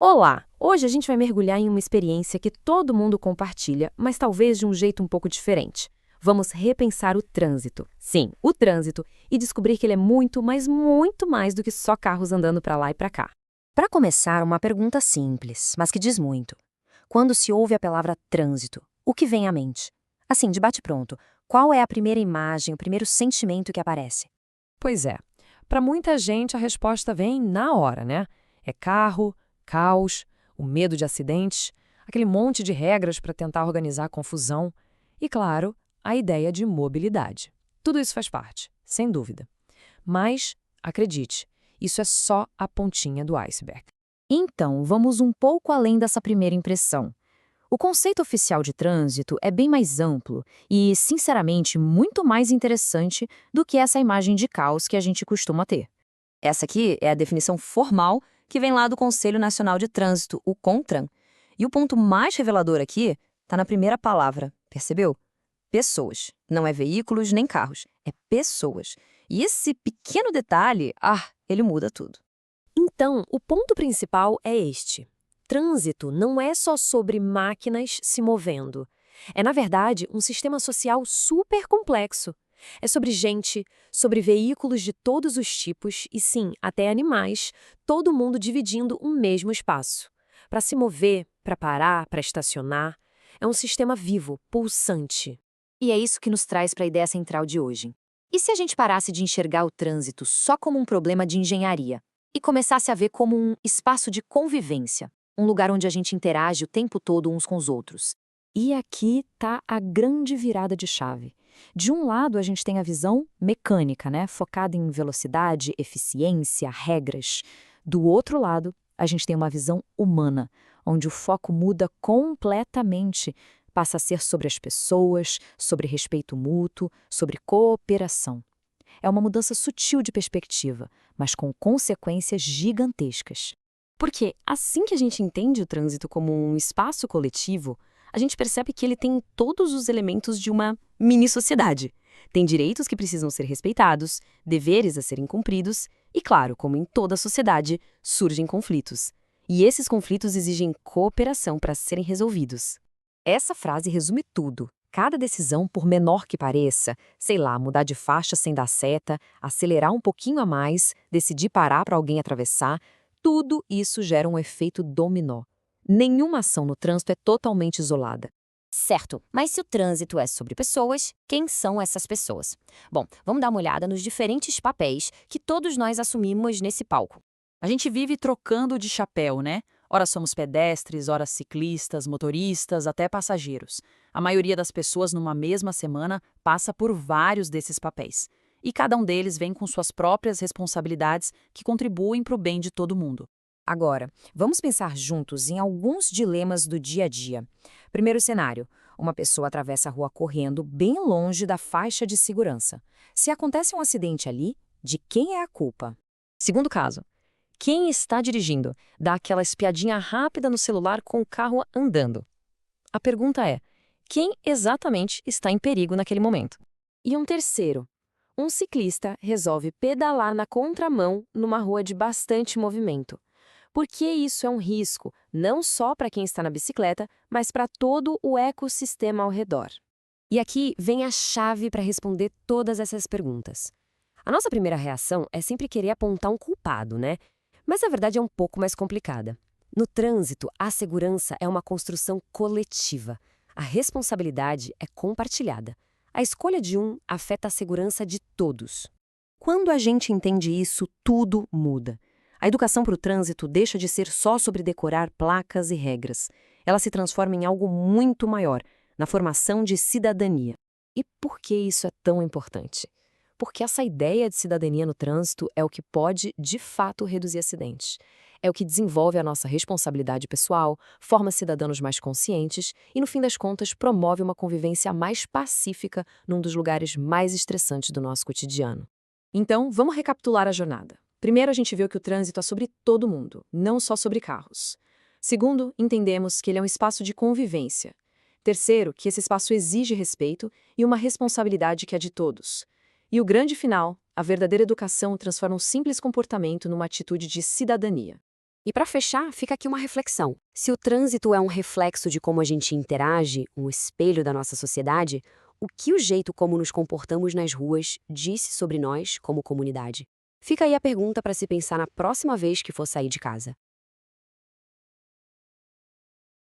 Olá! Hoje a gente vai mergulhar em uma experiência que todo mundo compartilha, mas talvez de um jeito um pouco diferente. Vamos repensar o trânsito. Sim, o trânsito, e descobrir que ele é muito, mas muito mais do que só carros andando para lá e para cá. Para começar, uma pergunta simples, mas que diz muito. Quando se ouve a palavra trânsito, o que vem à mente? Assim, de bate-pronto, qual é a primeira imagem, o primeiro sentimento que aparece? Pois é, para muita gente a resposta vem na hora, né? É carro, caos, o medo de acidentes, aquele monte de regras para tentar organizar a confusão e, claro, a ideia de mobilidade. Tudo isso faz parte, sem dúvida. Mas, acredite, isso é só a pontinha do iceberg. Então, vamos um pouco além dessa primeira impressão. O conceito oficial de trânsito é bem mais amplo e, sinceramente, muito mais interessante do que essa imagem de caos que a gente costuma ter. Essa aqui é a definição formal que vem lá do Conselho Nacional de Trânsito, o CONTRAN. E o ponto mais revelador aqui está na primeira palavra, percebeu? Pessoas. Não é veículos nem carros, é pessoas. E esse pequeno detalhe, ele muda tudo. Então, o ponto principal é este. Trânsito não é só sobre máquinas se movendo. É, na verdade, um sistema social super complexo. É sobre gente, sobre veículos de todos os tipos e, sim, até animais, todo mundo dividindo um mesmo espaço. Para se mover, para parar, para estacionar. É um sistema vivo, pulsante. E é isso que nos traz para a ideia central de hoje. E se a gente parasse de enxergar o trânsito só como um problema de engenharia e começasse a ver como um espaço de convivência, um lugar onde a gente interage o tempo todo uns com os outros? E aqui está a grande virada de chave. De um lado, a gente tem a visão mecânica, né, focada em velocidade, eficiência, regras. Do outro lado, a gente tem uma visão humana, onde o foco muda completamente, passa a ser sobre as pessoas, sobre respeito mútuo, sobre cooperação. É uma mudança sutil de perspectiva, mas com consequências gigantescas. Porque assim que a gente entende o trânsito como um espaço coletivo, a gente percebe que ele tem todos os elementos de uma mini-sociedade. Tem direitos que precisam ser respeitados, deveres a serem cumpridos e, claro, como em toda sociedade, surgem conflitos. E esses conflitos exigem cooperação para serem resolvidos. Essa frase resume tudo. Cada decisão, por menor que pareça, sei lá, mudar de faixa sem dar seta, acelerar um pouquinho a mais, decidir parar para alguém atravessar, tudo isso gera um efeito dominó. Nenhuma ação no trânsito é totalmente isolada. Certo, mas se o trânsito é sobre pessoas, quem são essas pessoas? Bom, vamos dar uma olhada nos diferentes papéis que todos nós assumimos nesse palco. A gente vive trocando de chapéu, né? Ora somos pedestres, ora ciclistas, motoristas, até passageiros. A maioria das pessoas numa mesma semana passa por vários desses papéis. E cada um deles vem com suas próprias responsabilidades que contribuem para o bem de todo mundo. Agora, vamos pensar juntos em alguns dilemas do dia a dia. Primeiro cenário: uma pessoa atravessa a rua correndo bem longe da faixa de segurança. Se acontece um acidente ali, de quem é a culpa? Segundo caso, quem está dirigindo dá aquela espiadinha rápida no celular com o carro andando. A pergunta é, quem exatamente está em perigo naquele momento? E um terceiro, um ciclista resolve pedalar na contramão numa rua de bastante movimento. Porque isso é um risco, não só para quem está na bicicleta, mas para todo o ecossistema ao redor. E aqui vem a chave para responder todas essas perguntas. A nossa primeira reação é sempre querer apontar um culpado, né? Mas a verdade é um pouco mais complicada. No trânsito, a segurança é uma construção coletiva. A responsabilidade é compartilhada. A escolha de um afeta a segurança de todos. Quando a gente entende isso, tudo muda. A educação para o trânsito deixa de ser só sobre decorar placas e regras. Ela se transforma em algo muito maior, na formação de cidadania. E por que isso é tão importante? Porque essa ideia de cidadania no trânsito é o que pode, de fato, reduzir acidentes. É o que desenvolve a nossa responsabilidade pessoal, forma cidadãos mais conscientes e, no fim das contas, promove uma convivência mais pacífica num dos lugares mais estressantes do nosso cotidiano. Então, vamos recapitular a jornada. Primeiro, a gente viu que o trânsito é sobre todo mundo, não só sobre carros. Segundo, entendemos que ele é um espaço de convivência. Terceiro, que esse espaço exige respeito e uma responsabilidade que é de todos. E o grande final, a verdadeira educação transforma um simples comportamento numa atitude de cidadania. E para fechar, fica aqui uma reflexão. Se o trânsito é um reflexo de como a gente interage, um espelho da nossa sociedade, o que o jeito como nos comportamos nas ruas disse sobre nós como comunidade? Fica aí a pergunta para se pensar na próxima vez que for sair de casa.